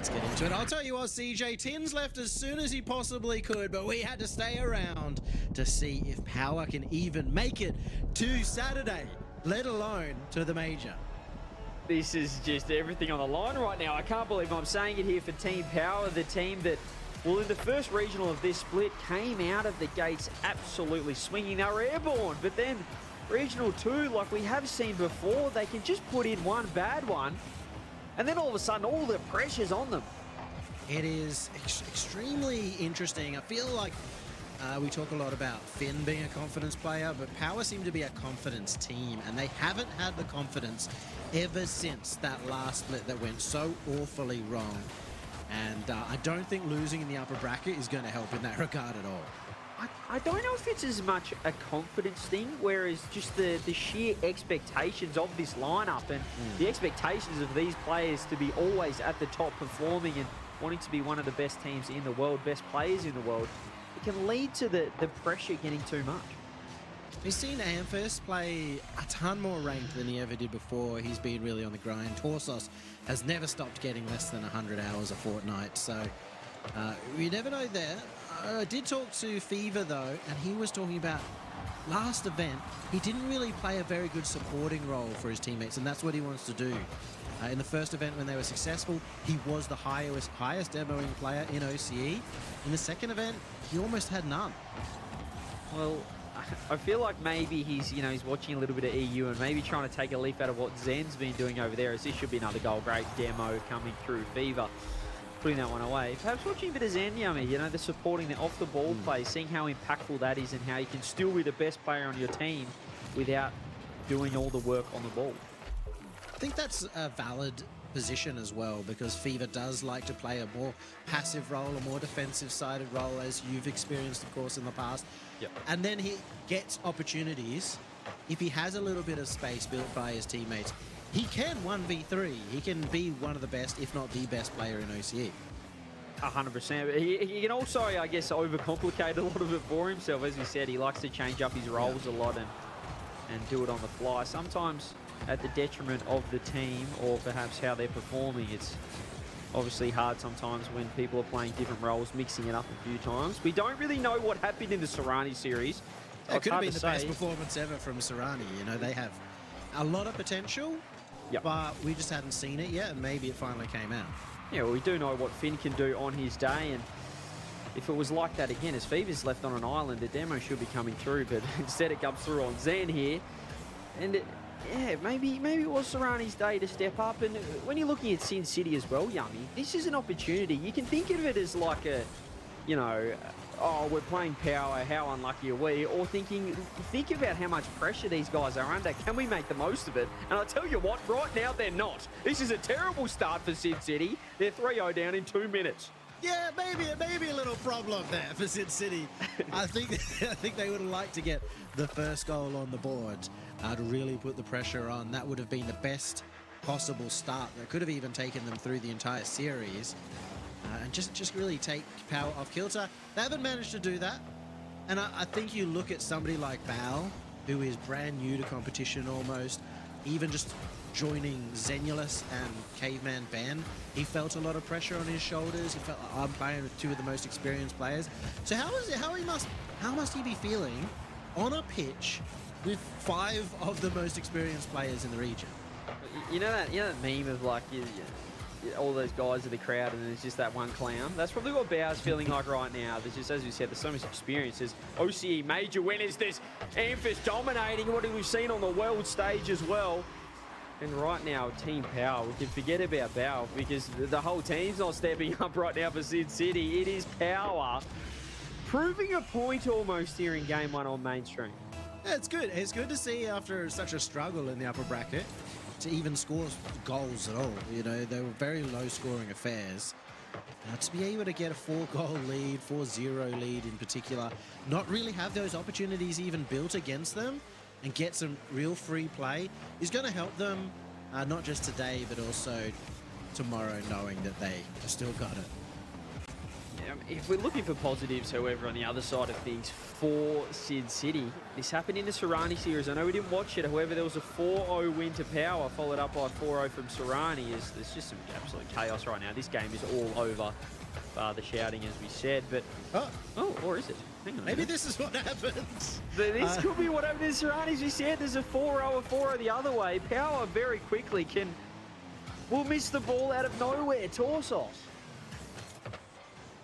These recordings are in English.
let's get into it. I'll tell you what, CJ, Tins left as soon as he possibly could, but we had to stay around to see if Power can even make it to Saturday, let alone to the major. This is just everything on the line right now. I can't believe I'm saying it here for Team Power, the team that, well, in the first regional of this split, came out of the gates absolutely swinging. They were airborne, but then Regional 2, like we have seen before, they can just put in one bad one, and then all of a sudden, all the pressure's on them. It is extremely interesting. I feel like we talk a lot about Finn being a confidence player, but Power seem to be a confidence team, and they haven't had the confidence ever since that last split that went so awfully wrong. And I don't think losing in the upper bracket is going to help in that regard at all. I don't know if it's as much a confidence thing, whereas just the sheer expectations of this lineup and the expectations of these players to be always at the top performing and wanting to be one of the best teams in the world, best players in the world, it can lead to the pressure getting too much. We've seen Amphis play a ton more ranked than he ever did before. He's been really on the grind. Torsos has never stopped getting less than 100 hours a fortnight, so you never know there. I did talk to Fever though, and he was talking about last event, he didn't really play a very good supporting role for his teammates, and that's what he wants to do. In the first event when they were successful, he was the highest demoing player in OCE. In the second event, he almost had none. Well, I feel like maybe he's watching a little bit of EU and maybe trying to take a leaf out of what Zen's been doing over there, as this should be another goal. Great demo coming through Fever, putting that one away. Perhaps watching a bit of Zen Yummy, the supporting the off-the-ball play, seeing how impactful that is and how you can still be the best player on your team without doing all the work on the ball. I think that's a valid position as well, because Fever does like to play a more passive role, a more defensive-sided role, as you've experienced, of course, in the past. Yep. And then he gets opportunities. If he has a little bit of space built by his teammates, he can 1v3. He can be one of the best, if not the best player in OCE. 100%. He can also, I guess, overcomplicate a lot of it for himself. As we said, he likes to change up his roles a lot and do it on the fly. Sometimes at the detriment of the team, or perhaps how they're performing. It's obviously hard sometimes when people are playing different roles, mixing it up a few times. We don't really know what happened in the Serrani series. It could have been the best performance ever from Serrani. They have a lot of potential, but we just hadn't seen it yet, and maybe it finally came out. Yeah, well, we do know what Finn can do on his day, and if it was like that again, as Fever's left on an island, the demo should be coming through, but instead it comes through on Zen here. And maybe it was Serrani's day to step up. And when you're looking at Sin City as well, Yummy, this is an opportunity. You can think of it as like a, oh, we're playing Power, how unlucky are we? Or think about how much pressure these guys are under. Can we make the most of it? And I tell you what, right now they're not. This is a terrible start for Sin City. They're 3-0 down in 2 minutes. Yeah, maybe a little problem there for Sin City. I think they would have liked to get the first goal on the board to really put the pressure on. That would have been the best possible start. That could have even taken them through the entire series and just really take Power off kilter. They haven't managed to do that. And I think you look at somebody like Bal, who is brand new to competition almost, even just joining Zenulus and Caveman Ben, he felt a lot of pressure on his shoulders. He felt like, I'm playing with two of the most experienced players. So how must he be feeling on a pitch with 5 of the most experienced players in the region? You know that meme of like all those guys in the crowd and there's just that one clown? That's probably what Bauer's feeling like right now. There's just, as we said, there's so much experience. There's OCE major winners. There's Amphis dominating what we've seen on the world stage as well. And right now, Team Power, we can forget about Bauer because the whole team's not stepping up right now for Sin City. It is Power proving a point almost here in Game 1 on mainstream. Yeah, it's good. It's good to see after such a struggle in the upper bracket to even score goals at all. They were very low-scoring affairs. To be able to get a 4-goal lead, 4-0 lead in particular, not really have those opportunities even built against them, and get some real free play is going to help them, not just today, but also tomorrow, knowing that they have still got it. if we're looking for positives, however, on the other side of things for Sin City, this happened in the Serrani series. I know we didn't watch it, however, there was a 4-0 win to Power, followed up by 4-0 from Serrani. There's just some absolute chaos right now. This game is all over, the shouting, as we said. But or is it? Hang on. Maybe this is what happens. This could be what happened in Serrani, as we said. There's a 4-0, a 4-0 the other way. Power very quickly will miss the ball out of nowhere. Torsos.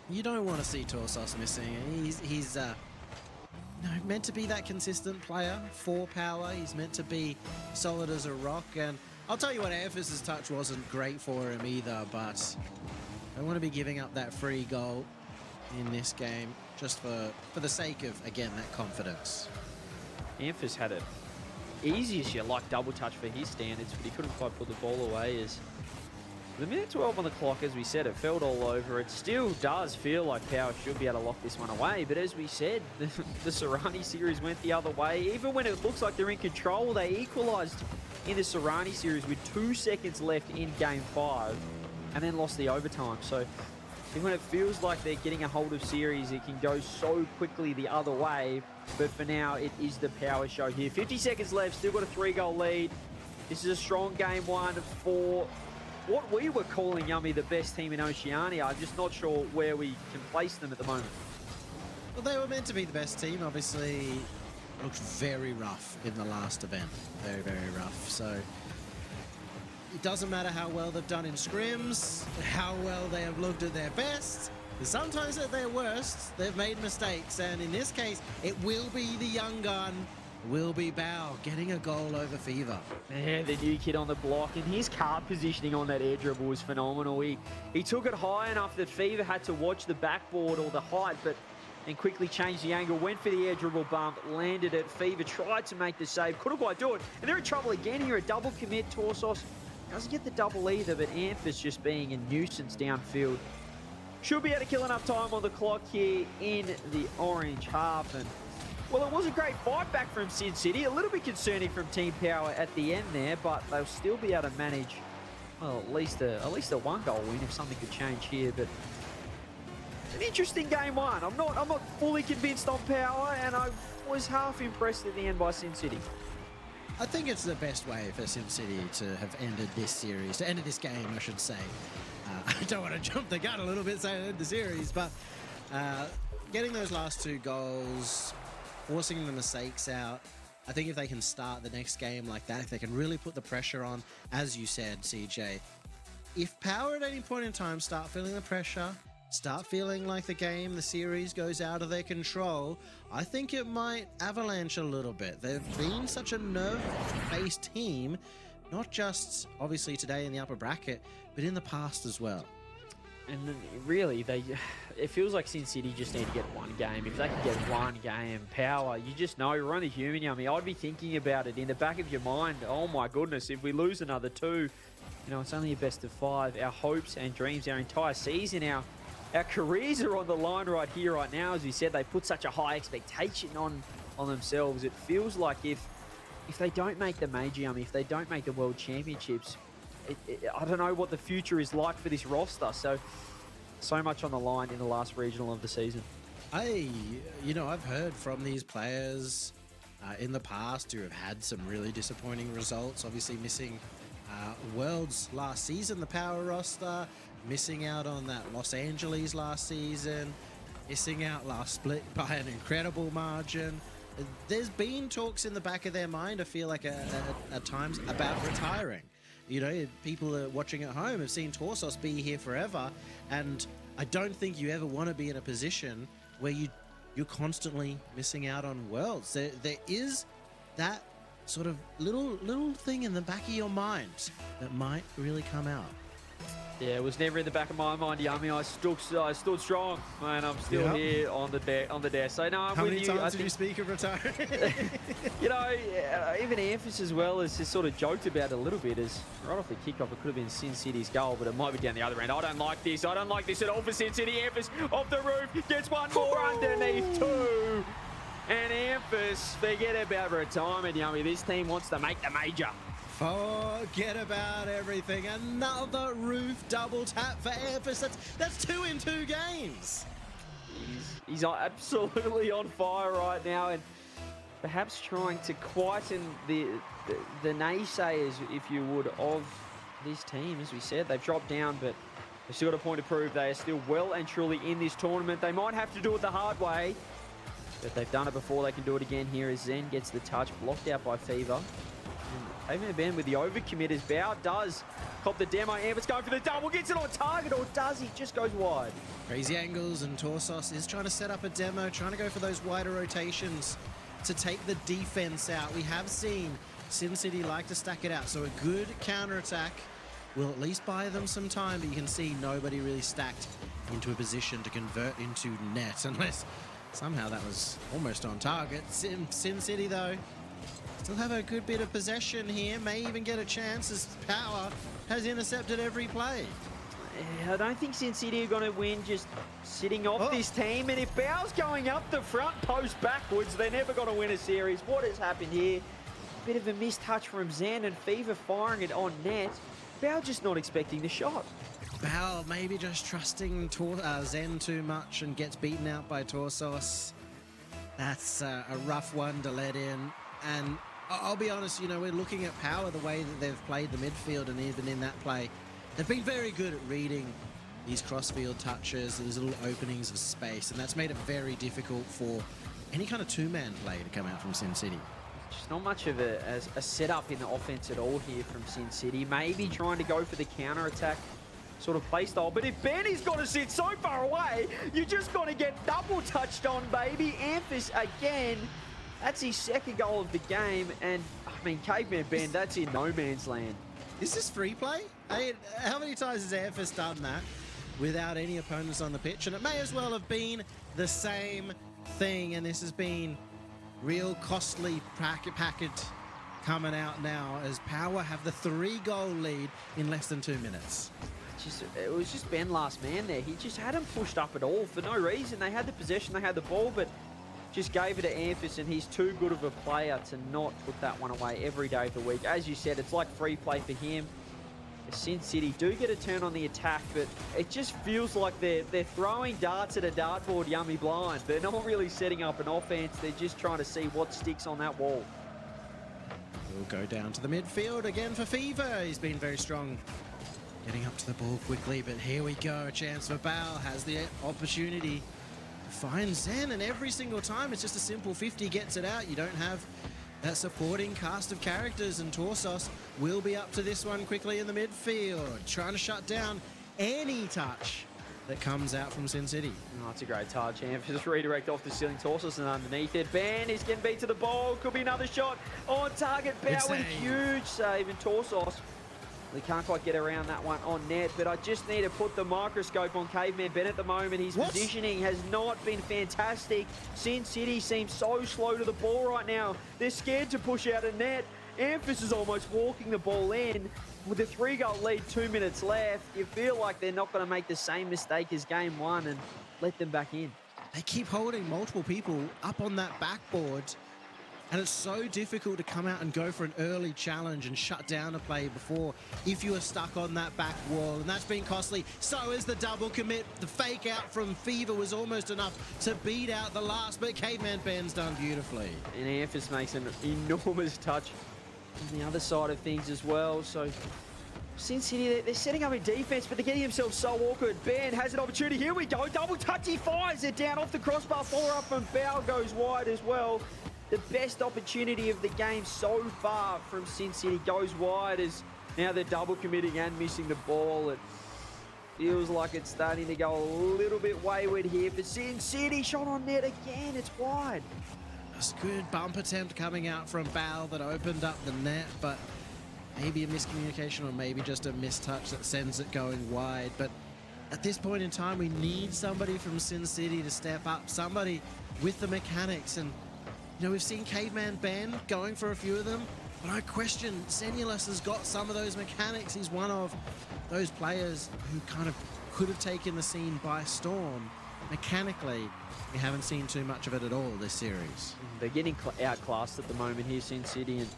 You don't want to see Torsos missing. He's meant to be that consistent player for Power. He's meant to be solid as a rock. And I'll tell you what, Amphis's touch wasn't great for him either, but I want to be giving up that free goal in this game just for the sake of, again, that confidence. Amphis had it easiest yet, like double touch for his standards, but he couldn't quite put the ball away. As the minute 12 on the clock, as we said, it felt all over. It still does feel like Power should be able to lock this one away, but as we said, the Serrani series went the other way. Even when it looks like they're in control, they equalised in the Serrani series with 2 seconds left in Game 5 and then lost the overtime. So when it feels like they're getting a hold of series, it can go so quickly the other way. But for now, it is the Power show here. 50 seconds left, still got a 3-goal lead. This is a strong Game 1 for what we were calling, Yummy, the best team in Oceania. I'm just not sure where we can place them at the moment. Well, they were meant to be the best team. Obviously, looked very rough in the last event. Very, very rough. So it doesn't matter how well they've done in scrims, how well they have looked at their best. Sometimes at their worst, they've made mistakes. And in this case, it will be the young gun, will be Bao, getting a goal over Fever. Yeah, the new kid on the block, and his card positioning on that air dribble was phenomenal. He took it high enough that Fever had to watch the backboard or the height, but then quickly changed the angle, went for the air dribble bump, landed it. Fever tried to make the save, couldn't quite do it. And they're in trouble again here, a double commit. Torsos doesn't get the double either, but Amphis just being a nuisance downfield. Should be able to kill enough time on the clock here in the orange half. And well, it was a great fight back from Sin City. A little bit concerning from Team Power at the end there, but they'll still be able to manage, well, at least a 1-goal win if something could change here. But an interesting Game 1. I'm not fully convinced on Power, and I was half impressed at the end by Sin City. I think it's the best way for Sin City to have ended this series, to end this game, I should say. I don't want to jump the gun a little bit saying end the series, but getting those last 2 goals, forcing the mistakes out. I think if they can start the next game like that, if they can really put the pressure on, as you said, CJ, if Power at any point in time start feeling the pressure, start feeling like the series goes out of their control, I think it might avalanche a little bit. They've been such a nerve-based team, not just obviously today in the upper bracket, but in the past as well. And really, it feels like Sin City just need to get 1 game. If they can get 1 game, Power, you just know you're only human, Yummy. I'd be thinking about it in the back of your mind. Oh my goodness, if we lose another 2, it's only a best of 5. Our hopes and dreams, our entire season, our careers are on the line right here, right now. As we said, they put such a high expectation on themselves. It feels like if they don't make the major, Yummy, if they don't make the World Championships, I don't know what the future is like for this roster. So much on the line in the last regional of the season. I've heard from these players in the past who have had some really disappointing results. Obviously missing Worlds last season, the Power roster, missing out on that Los Angeles last season, missing out last split by an incredible margin. There's been talks in the back of their mind, I feel like at times, about retiring. People watching at home have seen Torsos be here forever, and I don't think you ever want to be in a position where you're constantly missing out on Worlds. There is that sort of little thing in the back of your mind that might really come out. Yeah, it was never in the back of my mind, Yummy. I stood strong, and I'm still here on the desk. So no, I'm How with many you. times did you speak of retiring? Even Amphis as well has just sort of joked about it a little bit. As right off the kickoff, it could have been Sin City's goal, but it might be down the other end. I don't like this. I don't like this at all for Sin City. Amphis off the roof, gets 1 more underneath 2. And Amphis, forget about retirement, Yummy. This team wants to make the major. Forget about everything. Another roof double tap for Airfist. That's 2 in 2 games. He's absolutely on fire right now, and perhaps trying to quieten the naysayers, if you would, of this team. As we said, they've dropped down, but they've still got a point to prove. They are still well and truly in this tournament. They might have to do it the hard way, but they've done it before. They can do it again here as Zen gets the touch, blocked out by Fever. Caveman Ben with the overcommit as Bao does cop the demo. Amber's going for the double, gets it on target, or does he? Just goes wide. Crazy angles, and Torsos is trying to set up a demo, trying to go for those wider rotations to take the defense out. We have seen Sin City like to stack it out, so a good counter-attack will at least buy them some time, but you can see nobody really stacked into a position to convert into net, unless somehow that was almost on target. Sin City, though, still have a good bit of possession here, may even get a chance as Power has intercepted every play. I don't think Sin City are going to win just sitting off this team, and if Bao's going up the front post backwards, they're never going to win a series. What has happened here? Bit of a missed touch from Zen, and Fever firing it on net. Bao just not expecting the shot. Bao maybe just trusting Zen too much and gets beaten out by Torsos. That's a rough one to let in, and I'll be honest, you know, we're looking at Power, the way that they've played the midfield, and even in that play, they've been very good at reading these crossfield touches, these little openings of space, and that's made it very difficult for any kind of two-man play to come out from Sin City. Just not much of a setup in the offense at all here from Sin City. Maybe trying to go for the counter-attack sort of play style, but if Benny's got to sit so far away, you're just going to get double touched on, baby. Amphis again. That's his second goal of the game, and I mean, Caveman Ben, that's in no man's land. Is this free play? How many times has Airfist done that without any opponents on the pitch? And it may as well have been the same thing, and this has been real costly packet coming out now as Power have the 3-goal lead in less than 2 minutes. It was just Ben last man there. He just hadn't pushed up at all for no reason. They had the possession, they had the ball, but just gave it to Amphis, and he's too good of a player to not put that one away every day of the week. As you said, it's like free play for him. The Sin City do get a turn on the attack, but it just feels like they're throwing darts at a dartboard, yummy blind. They're not really setting up an offense. They're just trying to see what sticks on that wall. We'll go down to the midfield again for Fever. He's been very strong getting up to the ball quickly, but here we go. A chance for Bao, has the opportunity. Finds Zen, and every single time it's just a simple 50, gets it out. You don't have that supporting cast of characters, and Torsos will be up to this one quickly in the midfield, trying to shut down any touch that comes out from Sin City. Oh, that's a great touch. Just redirect off the ceiling. Torsos and underneath it. Ben is getting beat to the ball. Could be another shot on target. Bao with a huge save, and Torsos, they can't quite get around that one on net, but I just need to put the microscope on Caveman Ben at the moment. His positioning has not been fantastic. Sin City seems so slow to the ball right now. They're scared to push out a net. Amphis is almost walking the ball in. With a 3-goal lead, 2 minutes left, you feel like they're not going to make the same mistake as game one and let them back in. They keep holding multiple people up on that backboard, and it's so difficult to come out and go for an early challenge and shut down a play before if you are stuck on that back wall, and that's been costly. So is the double commit. The fake out from Fever was almost enough to beat out the last, but Caveman Ben's done beautifully. And Amphis makes an enormous touch on the other side of things as well. So Sin City, they're setting up in defense, but they're getting themselves so awkward. Ben has an opportunity. Here we go. Double touch. He fires it down off the crossbar. Follow up from Bao goes wide as well. The best opportunity of the game so far from Sin City goes wide, as now they're double committing and missing the ball. It feels like it's starting to go a little bit wayward here for Sin City. Shot on net again. It's wide. That's a good bump attempt coming out from Bao that opened up the net, but maybe a miscommunication or maybe just a mistouch that sends it going wide. But at this point in time, we need somebody from Sin City to step up, somebody with the mechanics. And you know, we've seen Caveman Ben going for a few of them, but I question Zenulus has got some of those mechanics. He's one of those players who kind of could have taken the scene by storm. Mechanically, we haven't seen too much of it at all this series. They're getting outclassed at the moment here, Sin City, and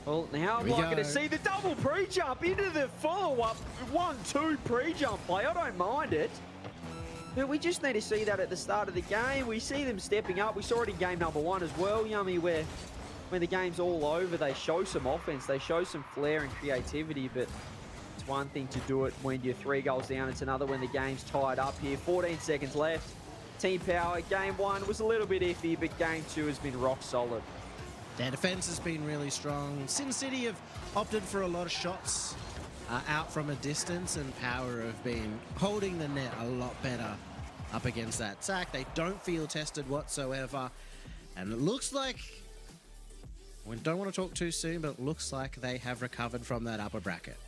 Well, now I'm Here we liking to go. see the double pre-jump into the follow-up 1-2 pre-jump play. I don't mind it. But we just need to see that at the start of the game. We see them stepping up. We saw it in game number 1 as well, Yummy, where when the game's all over, they show some offense. They show some flair and creativity, but it's one thing to do it when you're 3 goals down. It's another when the game's tied up here. 14 seconds left. Team Power, game 1 was a little bit iffy, but game 2 has been rock solid. Their defense has been really strong. Sin City have opted for a lot of shots out from a distance, and Power have been holding the net a lot better up against that sack. They don't feel tested whatsoever, and it looks like, we don't want to talk too soon, but it looks like they have recovered from that upper bracket.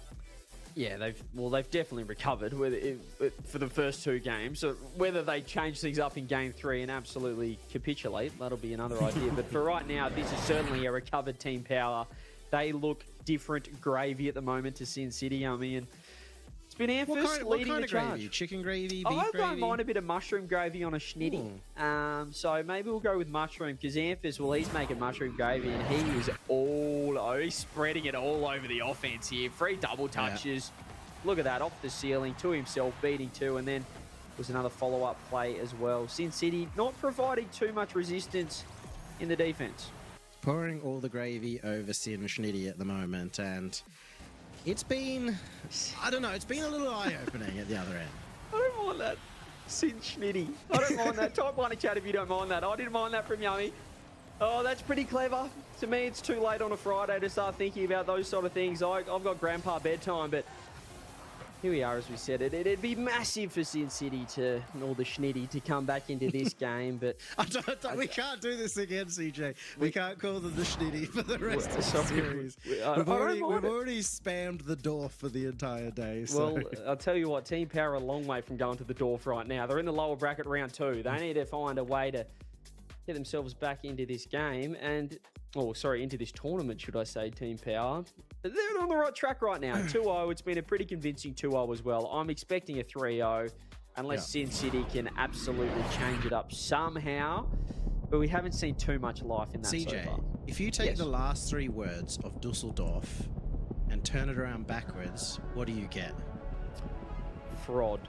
Yeah, they've definitely recovered for the first 2 games. So whether they change things up in game 3 and absolutely capitulate, that'll be another idea. But for right now, this is certainly a recovered Team Power. They look different gravy at the moment to Sin City. I mean, it's been Amphis leading the charge. Gravy? Chicken gravy, beef I gravy? don't mind a bit of mushroom gravy on a schnitty. So maybe we'll go with mushroom, because Amphis, well, he's making mushroom gravy, and he is he's spreading it all over the offense here. 3 double touches. Yeah. Look at that, off the ceiling to himself, beating 2, and then was another follow-up play as well. Sin City not providing too much resistance in the defense. Pouring all the gravy over Sin Schnitty at the moment, and it's been, I don't know, it's been a little eye-opening at the other end. I don't mind that. Sin Schnitty. I don't mind that. Type 1 in chat if you don't mind that. I didn't mind that from Yummy. Oh, that's pretty clever. To me, it's too late on a Friday to start thinking about those sort of things. I've got grandpa bedtime, but here we are, as we said. It'd be massive for Sin City or the Schnitty to come back into this game, but we can't do this again, CJ. We can't call them the Schnitty for the rest of the series. We've already spammed the door for the entire day. So. Well, I'll tell you what, Team Power are a long way from going to the door right now. They're in the lower bracket round 2. They need to find a way to get themselves back into this game into this tournament, should I say, Team Power. They're on the right track right now. 2-0, it's been a pretty convincing 2-0 as well. I'm expecting a 3-0, unless Sin City can absolutely change it up somehow. But we haven't seen too much life in that so far. If you take the last 3 words of Dusseldorf and turn it around backwards, what do you get? Fraud.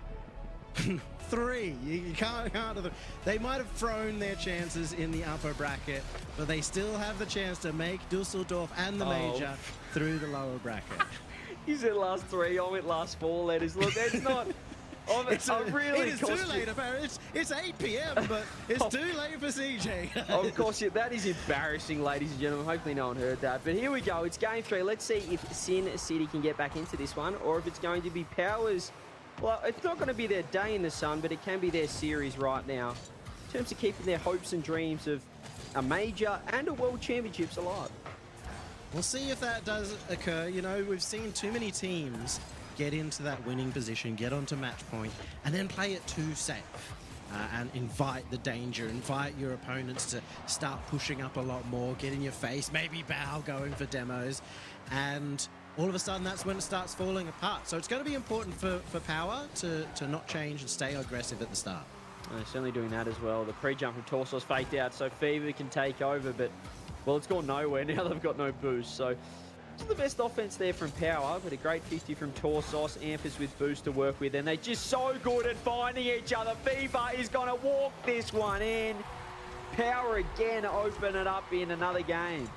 3. You can't. They might have thrown their chances in the upper bracket, but they still have the chance to make Dusseldorf and the major through the lower bracket. You said last 3. I went last 4 letters. Look, it's not. It is too late, apparently. It's 8 p.m., but it's too late for CJ. Of course, that is embarrassing, ladies and gentlemen. Hopefully no one heard that. But here we go. It's game 3. Let's see if Sin City can get back into this one, or if it's going to be Powers. Well, it's not going to be their day in the sun, but it can be their series right now in terms of keeping their hopes and dreams of a major and a World Championships alive. We'll see if that does occur. You know, we've seen too many teams get into that winning position, get onto match point, and then play it too safe and invite the danger, invite your opponents to start pushing up a lot more, get in your face, maybe bow going for demos, and all of a sudden that's when it starts falling apart. So it's going to be important for Power to not change and stay aggressive at the start. Certainly doing that as well. The pre-jump from Torsos faked out, so Fever can take over, but, well, it's gone nowhere. Now they've got no boost. So it's the best offense there from Power, but a great 50 from Torsos. Amphis with boost to work with, and they're just so good at finding each other. Fever is going to walk this one in. Power again open it up in another game.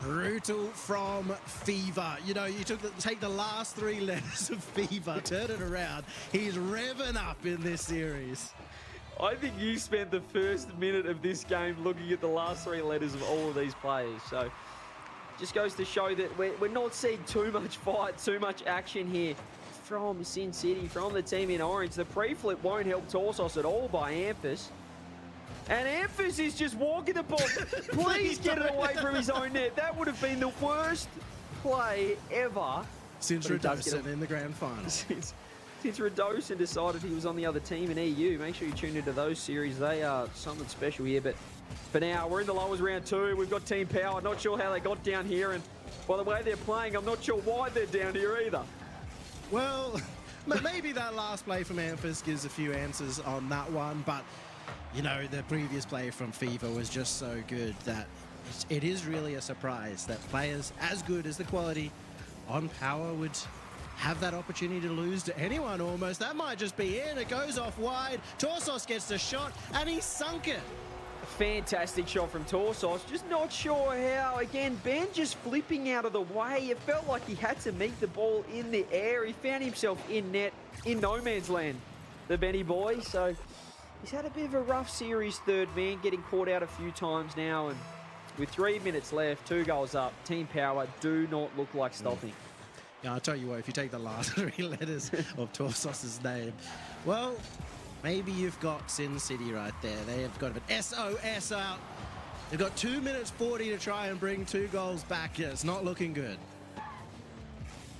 Brutal from Fever. You know, you take the last 3 letters of Fever, turn it around. He's revving up in this series. I think you spent the first minute of this game looking at the last 3 letters of all of these players. So just goes to show that we're not seeing too much fight, too much action here from Sin City, from the team in orange. The pre-flip won't help Torsos at all by Amphis. And Amphis is just walking the ball. Please get it away from his own net. That would have been the worst play ever. Since Radosin in the grand final. Since Radosin decided he was on the other team in EU. Make sure you tune into those series. They are something special here. But for now, we're in the lowers round 2. We've got Team Power. Not sure how they got down here. And by the way they're playing, I'm not sure why they're down here either. Well, maybe that last play from Amphis gives a few answers on that one. But you know, the previous play from Fever was just so good that it is really a surprise that players as good as the quality on Power would have that opportunity to lose to anyone almost. That might just be it. It goes off wide. Torsos gets the shot and he sunk it. Fantastic shot from Torsos. Just not sure how. Again, Ben just flipping out of the way. It felt like he had to meet the ball in the air. He found himself in net, in no man's land, the Benny boy. So he's had a bit of a rough series, third man, getting caught out a few times now. And with 3 minutes left, 2 goals up, Team Power do not look like stopping. Yeah, I'll tell you what, if you take the last 3 letters of Torsos's name, well, maybe you've got Sin City right there. They have got an SOS out. They've got 2 minutes 40 to try and bring 2 goals back. Yeah, it's not looking good.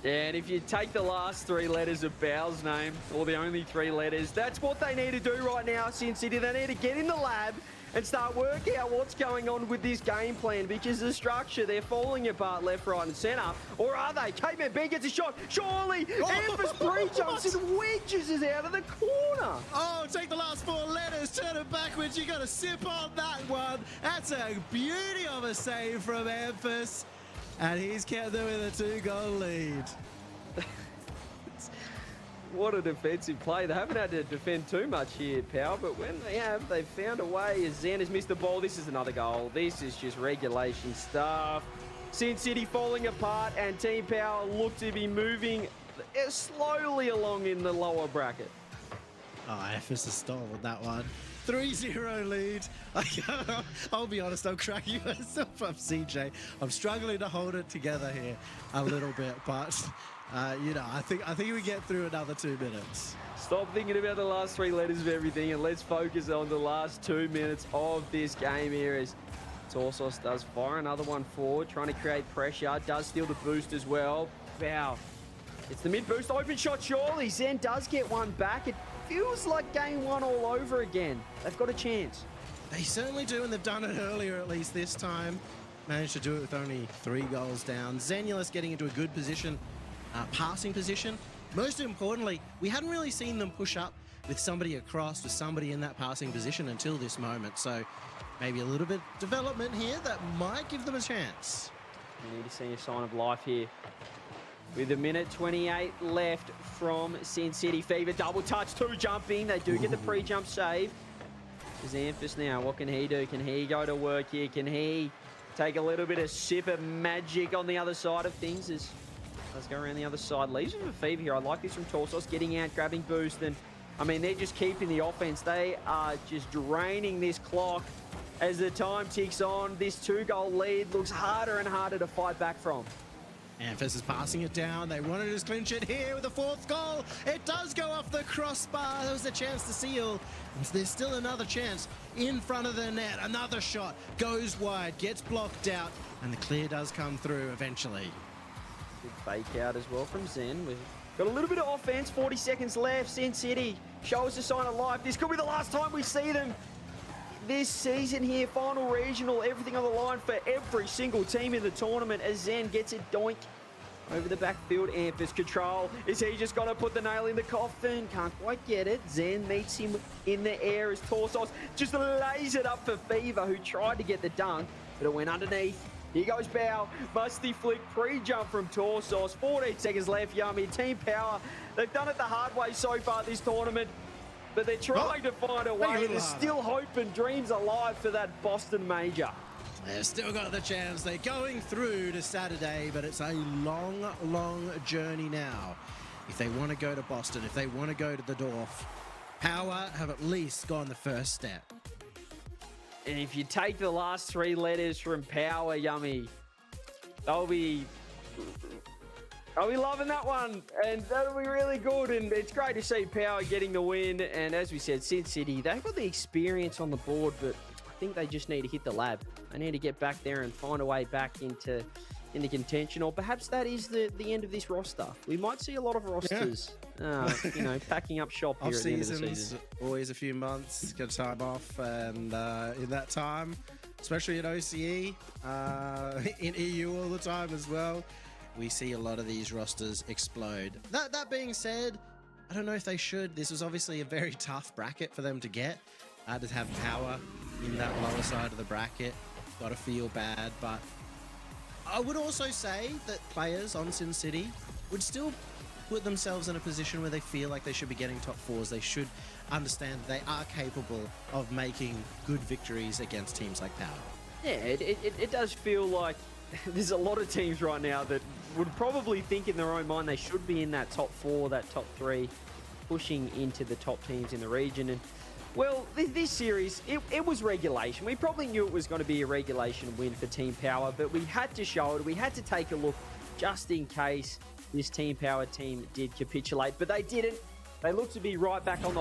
And if you take the last 3 letters of Bow's name, or the only 3 letters, that's what they need to do right now, Sin City. They need to get in the lab and start working out what's going on with this game plan, because the structure, they're falling apart left, right and centre. Or are they? Caveman Ben gets a shot. Surely! Emphas pre-jumps and wedges is out of the corner. Oh, take the last 4 letters, turn it backwards. You got to sip on that one. That's a beauty of a save from Emphas. And he's kept them with a 2-goal lead. What a defensive play. They haven't had to defend too much here, Power, but when they have, they've found a way. As Zen has missed the ball, this is another goal. This is just regulation stuff. Sin City falling apart, and Team Power look to be moving slowly along in the lower bracket. Oh, Emphas has stolen that one. 3-0 lead. I'll be honest, I'm cracking myself up, CJ. I'm struggling to hold it together here a little bit, but you know, I think we get through another 2 minutes. Stop thinking about the last 3 letters of everything and let's focus on the last 2 minutes of this game here, as Torsos does fire another one forward, trying to create pressure, does steal the boost as well. Wow. It's the mid boost, open shot surely. Zen does get one back. It feels like game 1 all over again. They've got a chance. They certainly do, and they've done it earlier, at least this time. Managed to do it with only 3 goals down. Zenulus getting into a good position, passing position. Most importantly, we hadn't really seen them push up with somebody across, with somebody in that passing position until this moment. So maybe a little bit of development here that might give them a chance. We need to see a sign of life here. With a minute 28 left from Sin City. Fever double touch, 2 jumping. They do get the pre-jump save. There's Emphas now. What can he do? Can he go to work here? Can he take a little bit of sip of magic on the other side of things? As let's go around the other side. Leaves with a Fever here. I like this from Torsos, getting out, grabbing boost. And I mean, they're just keeping the offense. They are just draining this clock as the time ticks on. This 2-goal lead looks harder and harder to fight back from. Emphas is passing it down. They wanted to just clinch it here with the 4th goal. It does go off the crossbar. There was a chance to seal. And there's still another chance in front of the net. Another shot goes wide, gets blocked out, and the clear does come through eventually. Good fake out as well from Zen. We've got a little bit of offense, 40 seconds left. Sin City shows a sign of life. This could be the last time we see them this season here. Final regional, everything on the line for every single team in the tournament as Zen gets it doink over the backfield. Emphas control. Is he just going to put the nail in the coffin? Can't quite get it. Zen meets him in the air as Torsos just lays it up for Fever, who tried to get the dunk, but it went underneath. Here goes Bow. Musty flick pre-jump from Torsos. 14 seconds left, Yummy. Team Power, they've done it the hard way so far this tournament, but they're trying to find a way. There's still hope and dreams alive for that Boston major. They've still got the chance. They're going through to Saturday, but it's a long, long journey now. If they want to go to Boston, if they want to go to the Dorf, Power have at least gone the first step. And if you take the last 3 letters from Power, Yummy, I'll be loving that one, and that'll be really good. And it's great to see Power getting the win. And as we said, Sin City, they've got the experience on the board, but I think they just need to hit the lab. They need to get back there and find a way back into contention, or perhaps that is the end of this roster. We might see a lot of rosters, you know, packing up shop here at the end of the season. Always a few months, get time off, and in that time, especially at OCE, in EU all the time as well, we see a lot of these rosters explode. That being said, I don't know if they should. This was obviously a very tough bracket for them to get. To have Power in that lower side of the bracket. got to feel bad, but I would also say that players on Sin City would still put themselves in a position where they feel like they should be getting top fours. They should understand they are capable of making good victories against teams like Power. Yeah, it does feel like there's a lot of teams right now that would probably think in their own mind they should be in that top 4, that top 3, pushing into the top teams in the region. And well, this series, it was regulation. We probably knew it was going to be a regulation win for Team Power, but we had to show it. We had to take a look just in case this Team Power team did capitulate, but they didn't. They look to be right back on the